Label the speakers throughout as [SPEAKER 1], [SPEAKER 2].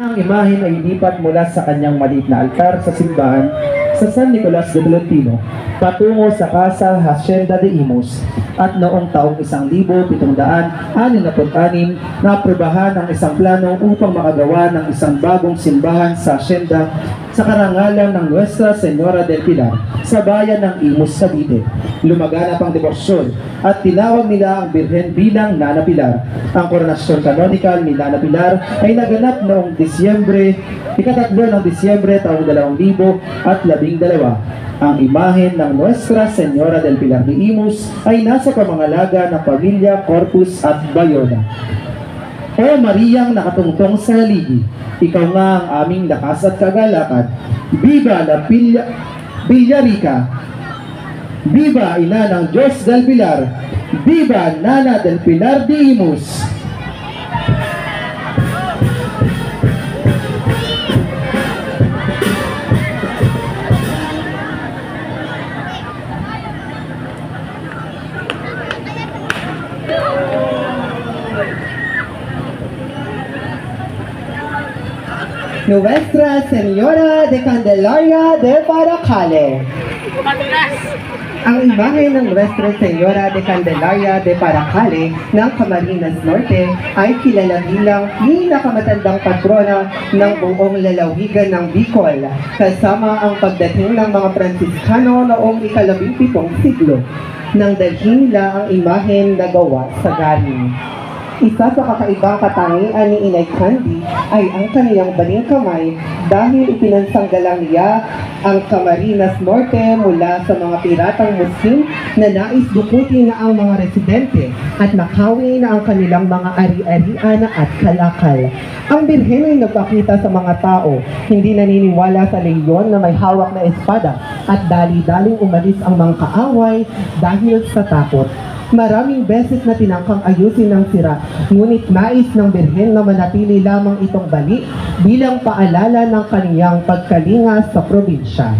[SPEAKER 1] Ang imahen ay ilipat mula sa kanyang maliit na altar sa simbahan sa San Nicolas de Tolentino patungo sa Casa Hacienda de Imus at noong taong 1766 naaprubahan ang isang plano upang makagawa ng isang bagong simbahan sa hacienda sa karangalan ng Nuestra Señora del Pilar sa bayan ng Imus, Cavite. Lumaganap ang debosyon at tinawag nila ang Birhen bilang Nana Pilar. Ang koronasyon canonical ni Nana Pilar ay naganap noong ikatatlo ng Disyembre taong 2012. Ang imahen ng Nuestra Señora del Pilar de Imus ay nasa pamangalaga ng pamilya Corpus at Bayona. O Mariang nakatungtong sa haligi, ikaw nga ang aming lakas at kagalakan. Viva la Villarica! Viva Ina ng Diyos del Pilar! Viva Nana del Pilar de Imus!
[SPEAKER 2] Nuestra Señora de Candelaria de Paracale. Ang imahe ng Nuestra Señora de Candelaria de Paracale ng Camarines Norte ay kilala bilang pinakamatandang patrona ng buong lalawigan ng Bicol, kasama ang pagdating ng mga Pransiskano noong ika-17 siglo, nang dalhin nila ang imahen na gawa sa galing. Isa sa kakaibang katangian ni Inay Candy ay ang kaniyang baling kamay dahil ipinansanggalang niya ang Camarines Norte mula sa mga piratang Muslim na nais dukutin na ang mga residente at makawi na ang kanilang mga ari-arian at kalakal. Ang birhen ay nagpakita sa mga tao, hindi naniniwala sa leyon na may hawak na espada at dali-daling umalis ang mga kaaway dahil sa takot. Maraming beses na tinangkang ayusin ng sira, ngunit nais ng birhen na manatili lamang itong bali bilang paalala ng kaniyang pagkalinga sa probinsya.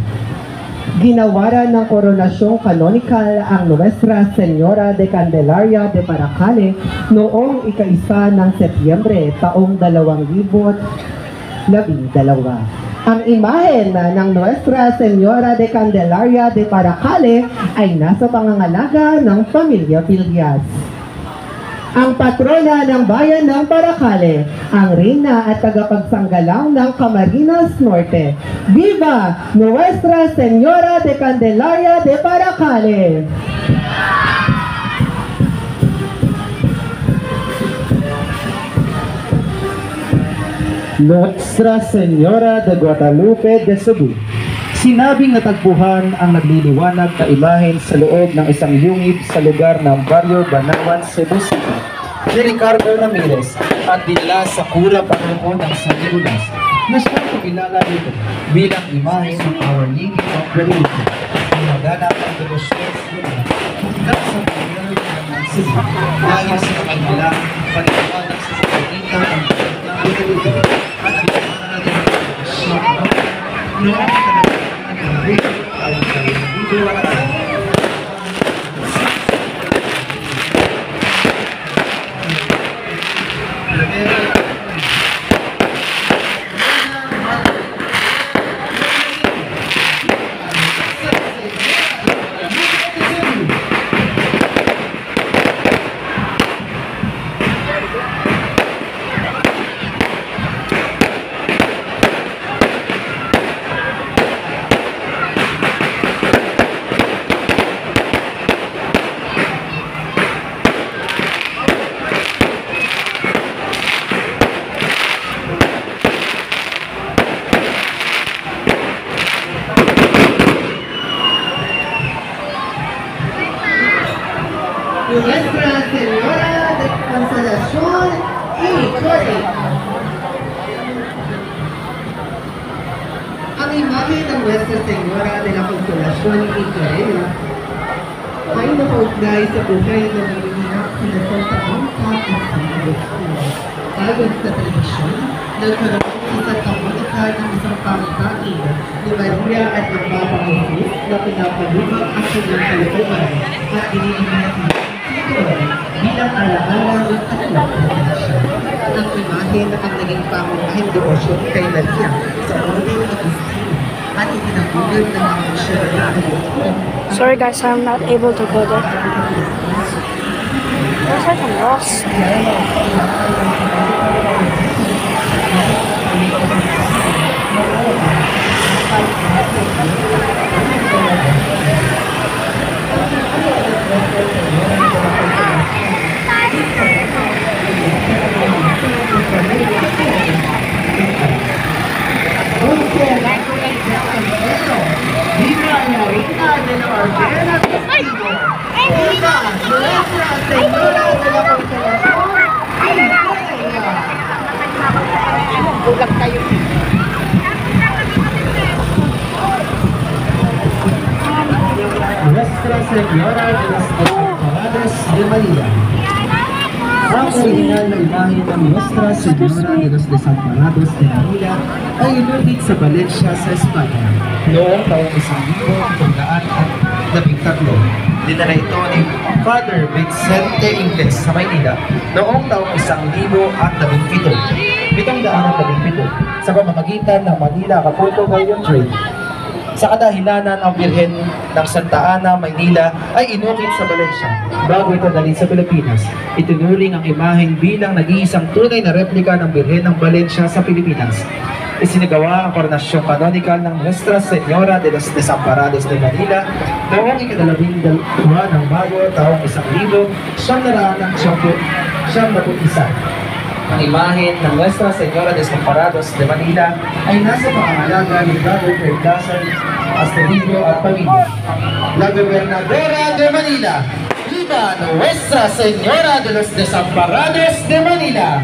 [SPEAKER 2] Ginawaran ng koronasyong canonical ang Nuestra Señora de Candelaria de Paracale noong ika-1 ng Setyembre taong 2012. Ang imahen ng Nuestra Señora de Candelaria de Paracale ay nasa pangangalaga ng pamilya Villas. Ang patrona ng bayan ng Paracale, ang reyna at tagapagsanggalang ng Camarines Norte. Viva Nuestra Señora de Candelaria de Paracale!
[SPEAKER 1] Nuestra Señora de Guadalupe de Cebu. Sinabing natagpuhan ang nagliliwanag na imahen sa loob ng isang yungib sa lugar ng Barrio Banawan, Cebu City ni Ricardo Ramirez at dinala sa kura panahon ng San Nicolas na siyang pakilala dito bilang imahen ng Our Lady of Guadalupe. Maganap ang debosyon sa pagkakasang ng Cebu dahil sa kanilang paniwanan sa pagkakita ng Guadalupe at
[SPEAKER 2] Nuestra Señora de Consolación y Victoria. Ang imahe ng Nuestra Señora de la Consolación y Victoria ay nakaugnay sa buhay ng nanginginak sina Santa Monica at San Agustin. Ayon sa tradisyon, nagkaroon si Santa Monica ng isang pangkain ni Maria at ng Papa Jesus na pinapalubag ang kanyang kalooban at iniimahin bilang alaala ng kanilang proteksyon. Ang imahe na ang naging pangunahing deposyon kay Maria sa Orden Agustino at itinagulid ng mga misyonaryo.
[SPEAKER 3] Sorry guys, I'm not able to go there. Looks like I'm lost.
[SPEAKER 1] Nuestra Señora de las Desamparados de Manila. Ang original na imahe ng Nuestra Señora de los Desamparados de Manila ay inukit sa Valencia sa Espanya noong taong 1913. Dinala ito ni Father Vicente Ingles sa Maynila noong taong 1917. 717 sa pamamagitan ng Manila-Acapulco Galleon Trade. Sa kadahilanan ang Birhen ng Santa Ana, Maynila ay inukit sa Valencia bago ito dalhin sa Pilipinas. Itinuring ang imaheng bilang nag-iisang tunay na replika ng Birhen ng Valencia sa Pilipinas. Isinagawa ang koronasyong kanonical ng Nuestra Señora de los Desamparados de Manila noong ika-12 ng Mayo taong 1991. Ang imahe ng Nuestra Señora de Desamparados de Manila ay nasa pangangalaga ni Brother Ferdasan Astudillo at pamilya. La Gobernadora de Manila, Viva Nuestra Señora de los Desamparados de Manila!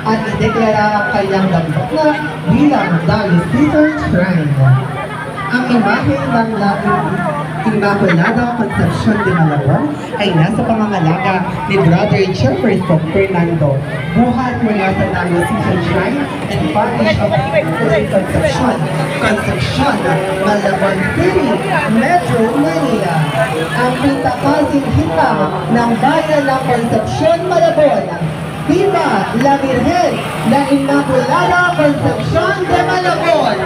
[SPEAKER 2] At ideklara ang kanyang dambak na bilang Dallas Theater Shrine. Ang imahe ng Immaculada Concepcion de Malabon ay nasa pangangalaga ni Brother Jefferson Fernando, buhat mula sa Dallas Theater Shrine and Parish of Immaculate Concepcion, Malabon City, Metro Manila. Ang pintakasing hitam ng bayan ng Concepcion, Malabon. Viva la Virgen, la Inmaculada Concepcion de Malabon!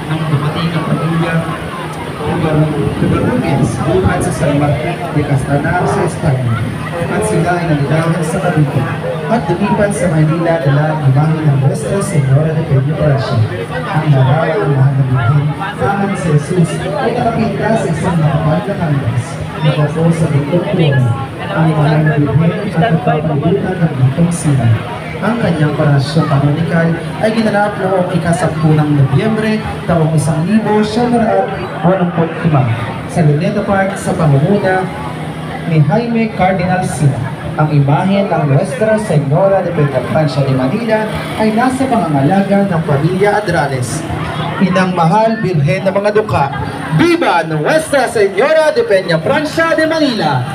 [SPEAKER 1] Nang dumating ang pamilya Tubarugias buhat sa San Martin de Castanar sa Espanya at sila ay nanilawan sa Cavite at lumipat sa Manila dala ang imahe ng Nuestra Señora de Peña. Ang larawan ng mahal na Birhen aman si Jesus ay nakapinta sa isang makapal na canvas nakaupo sa bitong trono. Ang mahal na Birhen at nagpapalibutan ng bitong sila. Ang kanyang koronasyong kanonical ay ginanap noong ika-10 ng Nobyembre taong 1985 sa Luneta Park sa pamumuno ni Jaime Cardinal Sina. Ang imahe ng Nuestra Señora de Peña de Manila ay nasa pangangalaga ng pamilya Adrales. Inang mahal Birhen ng mga dukha, Viva Nuestra Señora de Peña de Manila!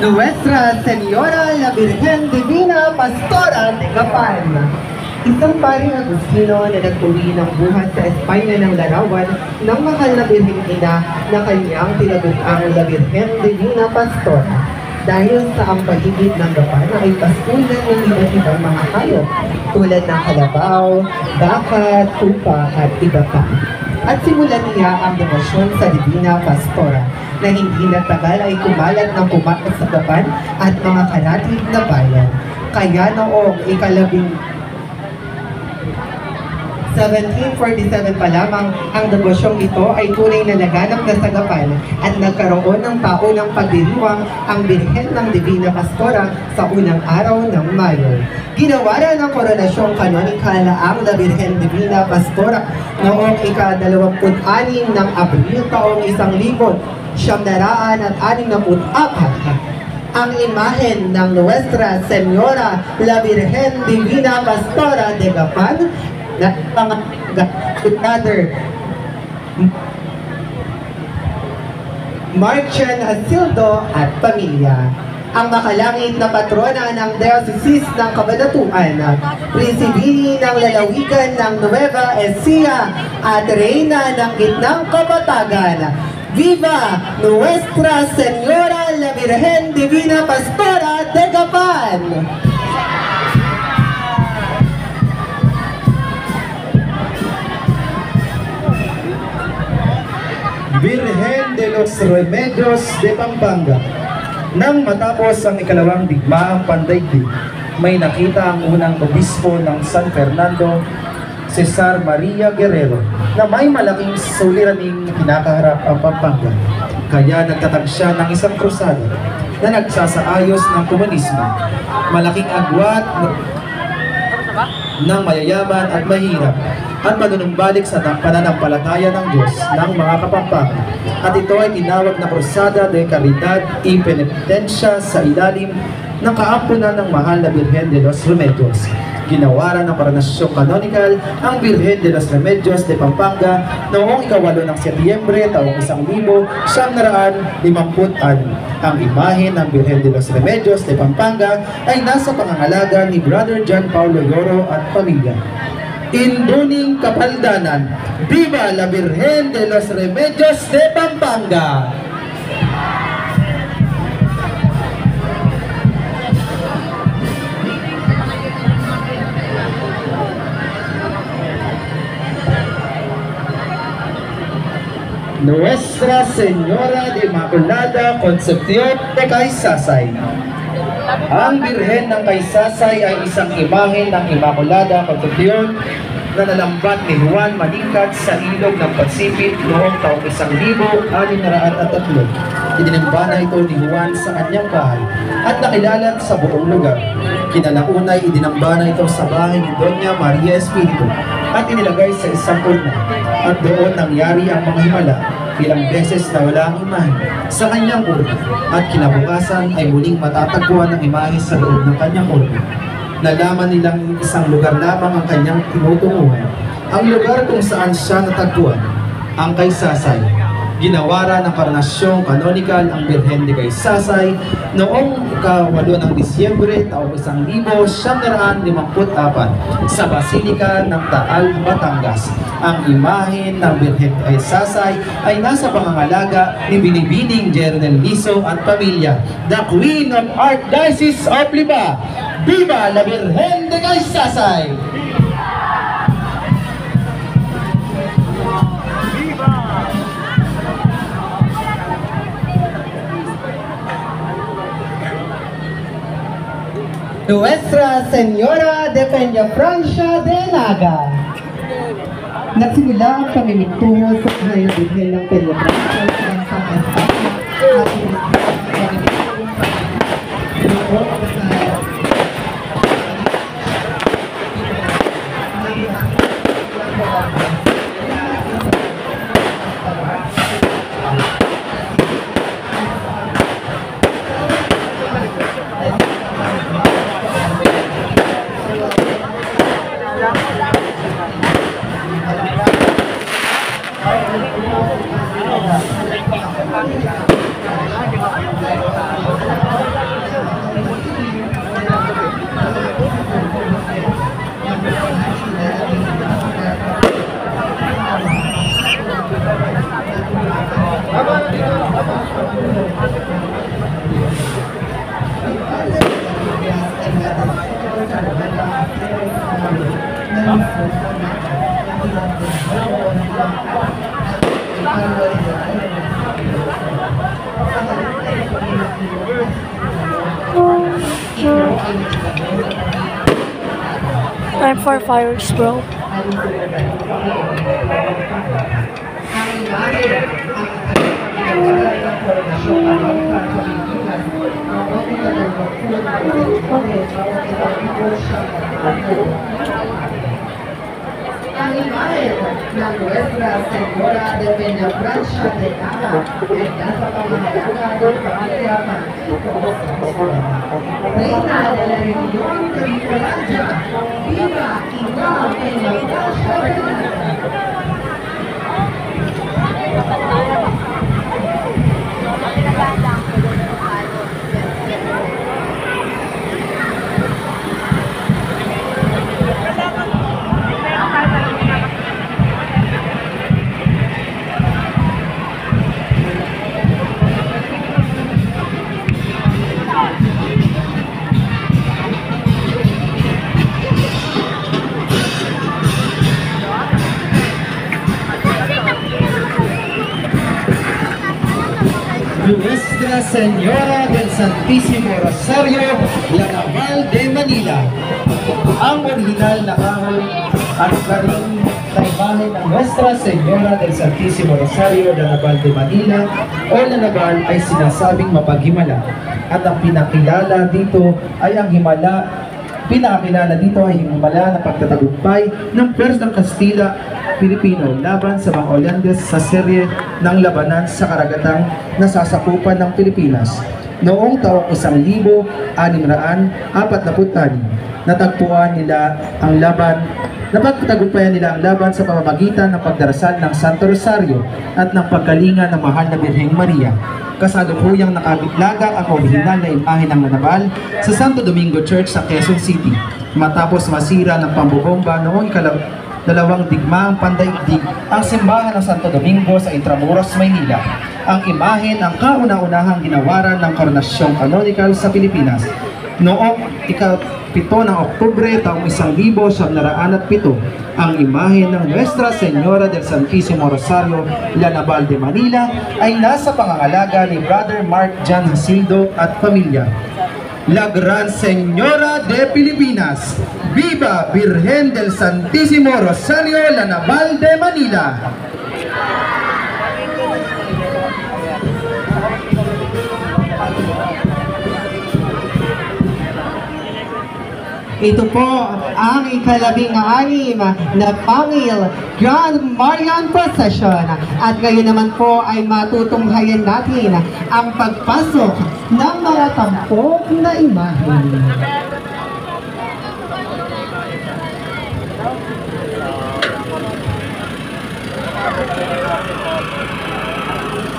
[SPEAKER 2] Nuestra Señora la Virgen Divina Pastora de Gapan. Isang paring Agustino na nagtuwi ng buhat sa Espanya ng larawan ng mahal na Birheng Ina na kanyang tinagulang la Virgen Divina Pastora. dahil sa ang paligid ng gapan ay pastulan ng iba't ibang mga hayop tulad ng kalabaw, baka, tupa at iba pa. At simulan niya ang demosyon sa Divina Pastora na hindi nagtagal ay kumalat ng kumalat sa gapan at mga kanatig na bayan. Kaya noong ikalabing 1747 pa lamang, ang debosyong ito ay tunay na naganap na sagapan at nagkaroon ng taunang pagdiriwang ang Birhen ng Divina Pastora sa unang araw ng Mayo. Ginawaran ng koronasyong kanonikal ang La Birhen Divina Pastora noong ika-26 ng Abril taong 1964. Ang imahen ng Nuestra Señora La Virgen Divina Pastora de Gapan na Brother Marcian Asildo at pamilya. Ang makalangit na patrona ng Diocese ng Cabanatuan, Prinsipini ng Lalawigan ng Nueva Ecija at Reyna ng Gitnang Kapatagan. Viva Nuestra Señora La Virgen Divina Pastora de Gapan!
[SPEAKER 1] Virgen de los Remedios de Pampanga. Nang matapos ang ikalawang digmaang pandaigdig, may nakita ang unang obispo ng San Fernando, Cesar Maria Guerrero, na may malaking suliraning kinakaharap ang Pampanga. Kaya nagtatag siya ng isang krusada na nagsasaayos ng komunismo. Malaking agwat ng mayayaman at mahirap at manunumbalik sa pananampalataya ng Diyos ng mga Kapampangan. At ito ay tinawag na Cruzada de Caridad y Penitencia sa ilalim ng kaampunan ng mahal na Birhen de los Remedios. Ginawaran ng Koronasyong Canonical ang Birhen de los Remedios de Pampanga noong ika-8 ng Setyembre taong 1956. Ang imahe ng Birhen de los Remedios de Pampanga ay nasa pangangalaga ni Brother John Paulo Yoro at pamilya. Induning Kapaldanan, Viva la Virgen de los Remedios de Pampanga! Nuestra Señora de Inmaculada Concepción de Kaysasay. Ang Birhen ng Kaysasay ay isang imahe ng Immaculada Concepción na nalambat ni Juan Maningkat sa ilog ng Pacific noong taong 1603. Idinimbana ito ni Juan sa kanyang bahay at nakilala sa buong lugar. Kinalaunay idinambana ito sa bahay ni Doña Maria Espiritu at inilagay sa isang urna at doon nangyari ang mga himala. Ilang beses na wala ang imahe sa kanyang urna at kinabukasan ay muling matatagpuan ang imahe sa loob ng kanyang urna. Nalaman nilang isang lugar lamang ang kanyang tinutunguhan, ang lugar kung saan siya natagpuan, ang Kaysasay. Ginawaran ng Koronasyong Canonical ang Birhen de Kaysasay noong ika-8 ng Disyembre taong 1954 sa Basilika ng Taal, Batangas. Ang imahe ng Birhen de Kaysasay ay nasa pangangalaga ni Binibining Jernel Liso at pamilya, the Queen of Archdiocese of Lipa. Viva la Virgen de Kaysasay!
[SPEAKER 2] Nuestra Señora de Peña Francia de Naga. Nagsimula ang pamimintungo sa Mahal na Birhen ng Peña Francia ng San Espacio at
[SPEAKER 3] Time for fireworks, bro.
[SPEAKER 2] Ang imahen ng Nuestra Señora de Peñafrancia de Nava ay nasa pamahalaga ng pamilya Francisco. Reina de la Religión de Nicaragua, viva Ina Peñafrancia de Nava.
[SPEAKER 1] Nuestra Señora del Santísimo Rosario, la Naval de Manila. Ang original na ahon at karing na imahe ng Nuestra Señora del Santísimo Rosario, la Naval de Manila o la Naval ay sinasabing mapaghimala. At ang pinakilala dito ay ang pinakilala dito ay himala na pagtatagumpay ng Pwersang Kastila Pilipino laban sa mga Olandes sa serye ng labanan sa karagatang nasasakupan ng Pilipinas. Noong taong 1646, natagpuan nila ang laban, napagtagumpayan nila ang laban sa pamamagitan ng pagdarasal ng Santo Rosario at ng pagkalinga ng mahal na Birheng Maria. Kasalukuyang nakabitlaga ang orihinal na imahe ng Naval sa Santo Domingo Church sa Quezon City. Matapos masira ng pambobomba noong dalawang digmaang pandaigdig ang simbahan ng Santo Domingo sa Intramuros, Maynila. Ang imahe ng kauna-unahang ginawaran ng Koronasyong Canonical sa Pilipinas. Noong ika-7 ng Oktubre taong 1907, ang imahe ng Nuestra Señora del Santísimo Rosario, la Naval de Manila ay nasa pangangalaga ni Brother Mark John Jacinto at pamilya. La Gran Señora de Pilipinas, Viva Virgen del Santísimo Rosario, la Naval de Manila.
[SPEAKER 2] Ito po ang ika-12 na Pangil Grand Marian Procession. At ngayon naman po ay matutunghayan natin ang pagpasok ng mga tampok na imahe.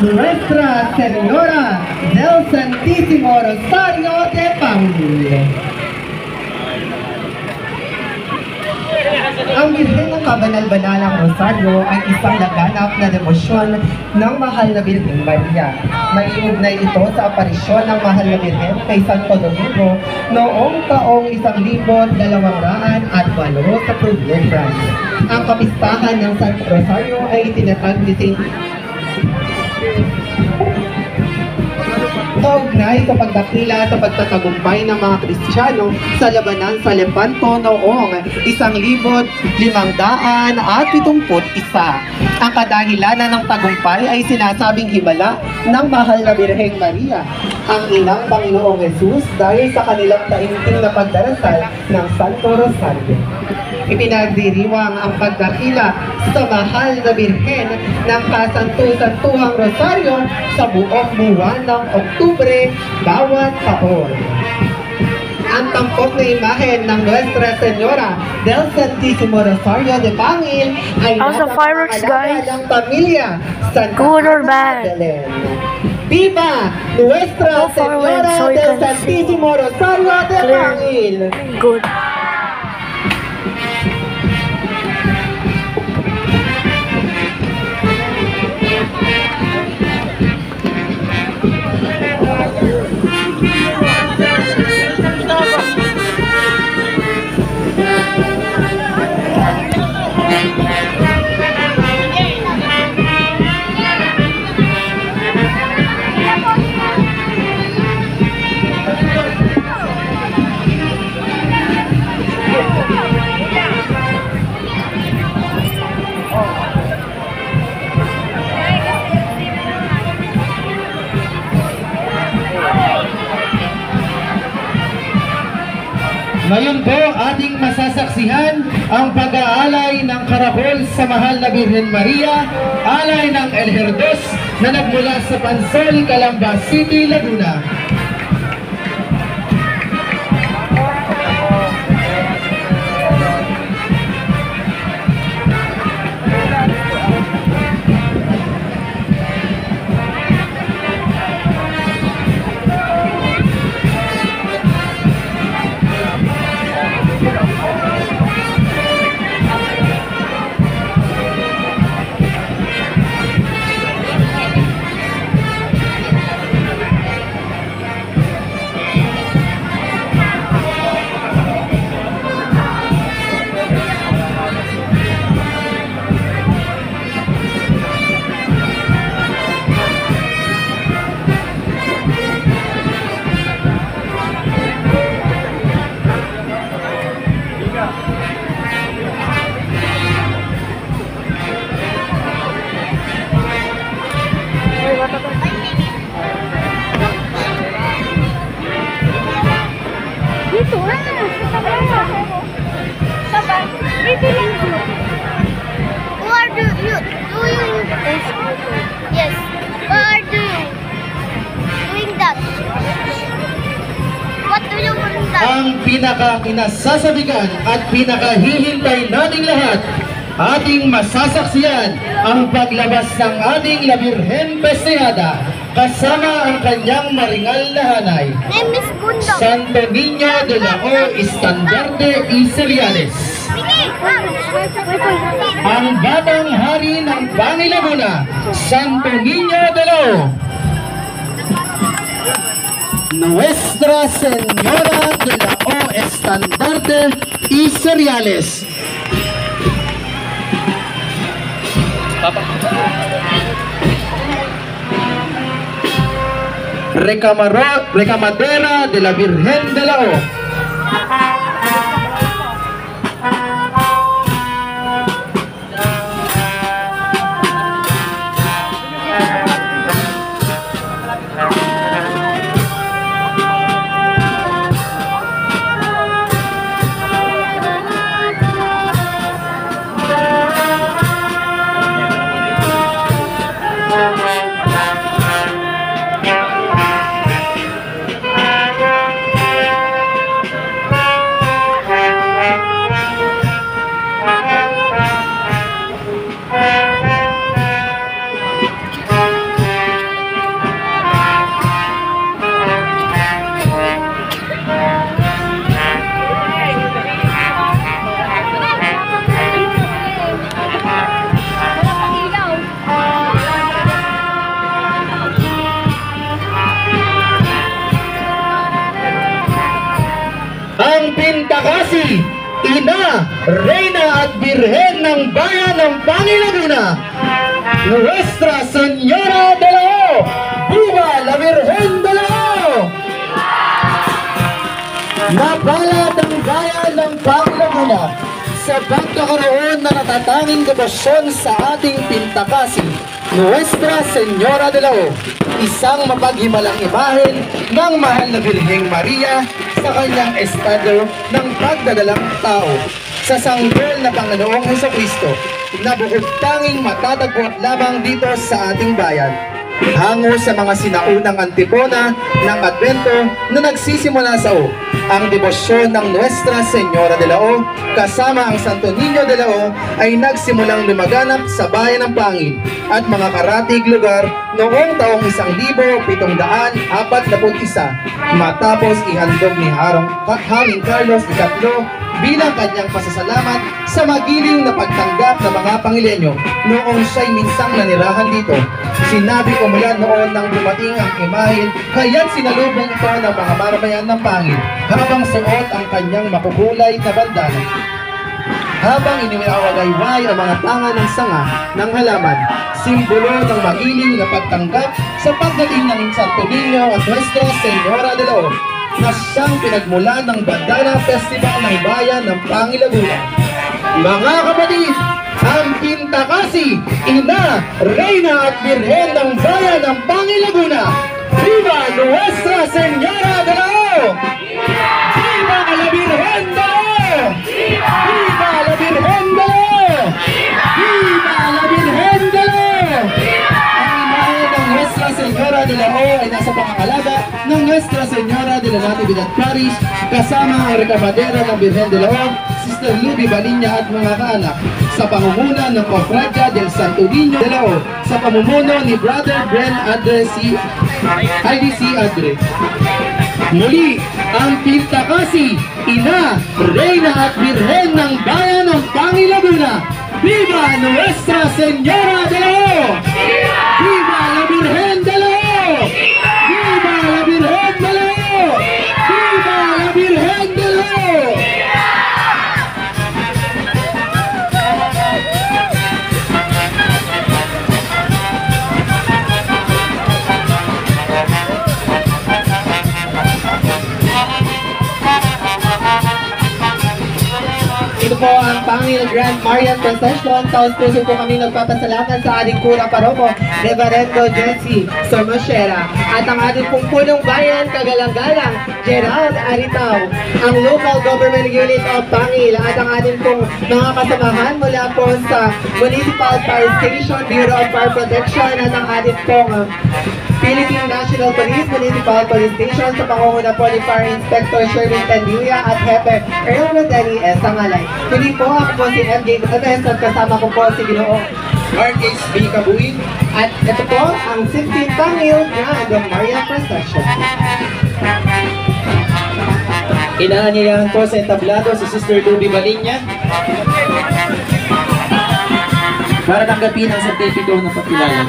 [SPEAKER 2] Nuestra Señora del Santísimo Rosario de Pangil. Ang Birhen ng Kabanal-Banalang Rosario ay isang laganap na demosyon ng Mahal na Birheng Maria. Maiugnay ito sa aparisyon ng Mahal na Birhen kay Santo Domingo noong taong 1208 sa Provence, France. Ang kapistahan ng Santo Rosario ay itinatag ni St. Kaugnay sa pagdakila sa pagtatagumpay ng mga Kristiyano sa labanan sa Lepanto noong 1571. Ang kadahilanan ng tagumpay ay sinasabing himala ng Mahal na Birheng Maria, ang inang Panginoong Jesus, dahil sa kanilang taimtim na pagdarasal ng Santo Rosario. Ipinagdiriwang ang pagdakila sa Mahal na Birhen ng Kasantu-Santuhang Rosario sa buong buwan ng Oktubre bawat taon. Ang tampok na imahen ng Nuestra Señora del Santísimo Rosario de Pangil ay
[SPEAKER 3] How's the fireworks, guys?
[SPEAKER 2] ng pamilya Santa
[SPEAKER 3] Good or bad?
[SPEAKER 2] Magdalene. Viva Nuestra
[SPEAKER 3] Go forward
[SPEAKER 2] Señora
[SPEAKER 3] so you
[SPEAKER 2] del
[SPEAKER 3] can see
[SPEAKER 2] Santísimo Rosario de
[SPEAKER 3] clear.
[SPEAKER 2] Pangil.
[SPEAKER 3] Good.
[SPEAKER 1] Ngayon po, ating masasaksihan ang pag-aalay ng karakol sa mahal na Birhen Maria, alay ng El Herdos na nagmula sa Pansol, Calamba City, Laguna.
[SPEAKER 4] Dito na. Sabay. Dito lang. What do you Yes. What do you doing that? What do you doing that?
[SPEAKER 1] Ang pinaka-inasasabigan at pinaka-hihintay nating lahat, ating masasaksiyan ang paglabas ng ating La Virgen Festejada kasama ang kanyang maringal na hanay,
[SPEAKER 4] Name is Gunda.
[SPEAKER 1] Santo Niño de la O Estandarte y Cereales. Ang batang hari ng Pangilaguna, Santo Niño de la O, Nuestra Señora de la O Estandarte y Cereales. Recamadera de la Virgen de la O. Ang Pintakasi, Ina, Reyna at Birhen ng Bayan ng Pangilaguna, Nuestra Señora de la O, Viva la Virgen de la O! Napalad ang bayan ng Pangilaguna sa pagkakaroon na natatanging debosyon sa ating Pintakasi, Nuestra Señora de la O, isang mapaghimalang imahen ng mahal na Birheng Maria sa kanyang estado ng pagdadalang tao sa sanggol na Panginoong Hesukristo na bukod tanging matatagpo lamang dito sa ating bayan. Hango sa mga sinaunang antipona ng Advento na nagsisimula sa O, ang debosyon ng Nuestra Señora de la O kasama ang Santo Niño de la O ay nagsimulang lumaganap sa bayan ng Pangil at mga karatig lugar noong taong 1741 matapos ihandog ni Haring Carlos III bilang kanyang pasasalamat sa magiling na pagtanggap ng mga Pangilenyo noong siya'y minsang nanirahan dito. Sinabi ko mula noon nang dumating ang imahen, kaya't sinalubong ito ng mga maramayan ng Pangil habang suot ang kanyang makukulay na bandana. Habang iniwawagayway ang mga tanga ng sanga ng halaman, simbolo ng magiling na pagtanggap sa pagdating ng Santo Niño at Nuestra Señora de la O na siyang pinagmulan ng Bandana Festival ng Bayan ng Pangilaguna. Mga kapatid, ang Pintakasi, Ina, Reyna at Birhen ng Bayan ng Pangilaguna, Viva Nuestra Señora de la O! Viva la Virgen de León! Viva la Virgen de León! Viva la Virgen de León! Ang imahe ng Nuestra Señora de la O ay nasa pangangalaga ng Nuestra Señora de la Natividad Parish kasama ang rekabadera ng Virgen de la O, Sister Luby Balinya at mga kaanak sa pangunguna ng Cofradia del Santo Niño de la O sa pamumuno ni Brother Bren IDC Adre. Muli, ang Piltakasi, Ina, Reyna at Birhen ng Bayan ng Pangilaguna. Viva Nuestra Señora de la O! Viva la Virgen de la O! Viva la Virgen de la O! Viva la Virgen de la O!
[SPEAKER 2] Ito po ang Pangil Grand Marian Procession. Taos-puso po kami nagpapasalamat sa ating kurang paroko, Reverendo Jesse Sormachera, at ang ating pong punong bayan, kagalang-galang, Gerald Aritao, ang local government unit of Pangil, at ang ating pong mga kasamahan mula po sa Municipal Fire Station, Bureau of Fire Protection, at ang ating pong Philippine National Police Municipal Police Station sa pangunguna po ni Fire Inspector Sherwin Tandilla at Hepe Earl Rodeni S. Sangalay. Hindi po ako po si MJ Gutierrez at kasama ko po si Ginoo
[SPEAKER 1] Mark H.B. Kabuin.
[SPEAKER 2] at ito po ang 16th Pangil Grand Marian Procession.
[SPEAKER 1] Inaanyayahan po sa entablado si Sister Luby Balinya para tanggapin ang sertipiko ng pagkilala.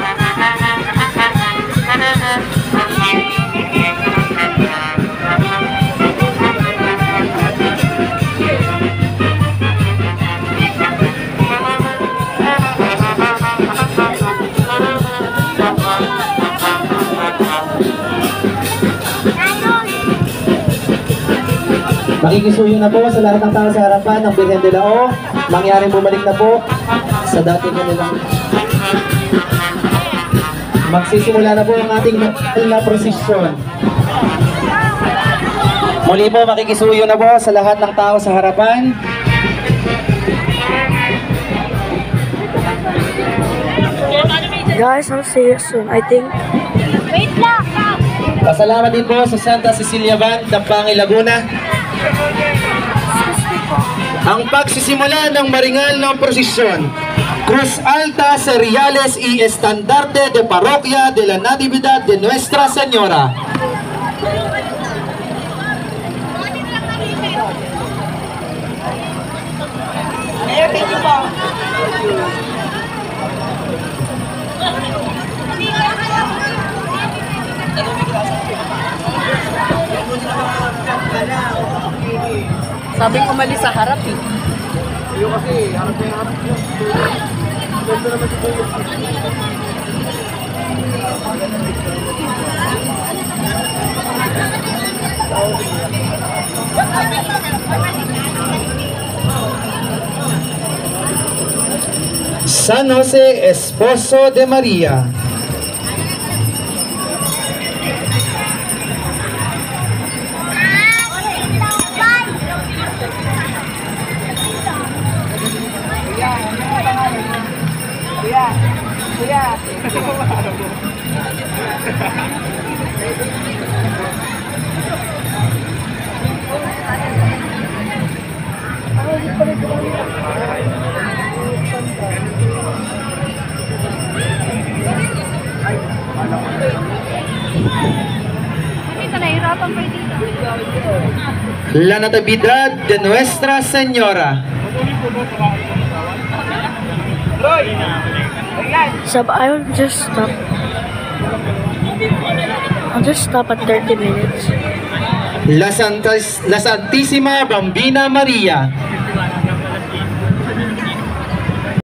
[SPEAKER 1] Makikisuyo na po sa lahat ng tao sa harapan ng Virgen de la O. Mangyaring bumalik na po sa dati nilang. Magsisimula na po ang ating na prosesyon. Muli po, makikisuyo na po sa lahat ng tao sa harapan.
[SPEAKER 3] Guys, I'll see you soon, I think.
[SPEAKER 4] Wait lang.
[SPEAKER 1] Pasalamat din po sa Santa Cecilia Band, Dampangil, Laguna. Ang pagsisimula ng maringal ng prosesyon, Cruz Alta Cereales y Estandarte de Parroquia de la Natividad de Nuestra Señora.
[SPEAKER 5] Sabi ko mali sa harap eh.
[SPEAKER 1] San Jose Esposo de María. La Natividad de Nuestra Señora.
[SPEAKER 3] Sub, I'll just stop. I'll just stop at 30 minutes.
[SPEAKER 1] La Santísima Bambina María.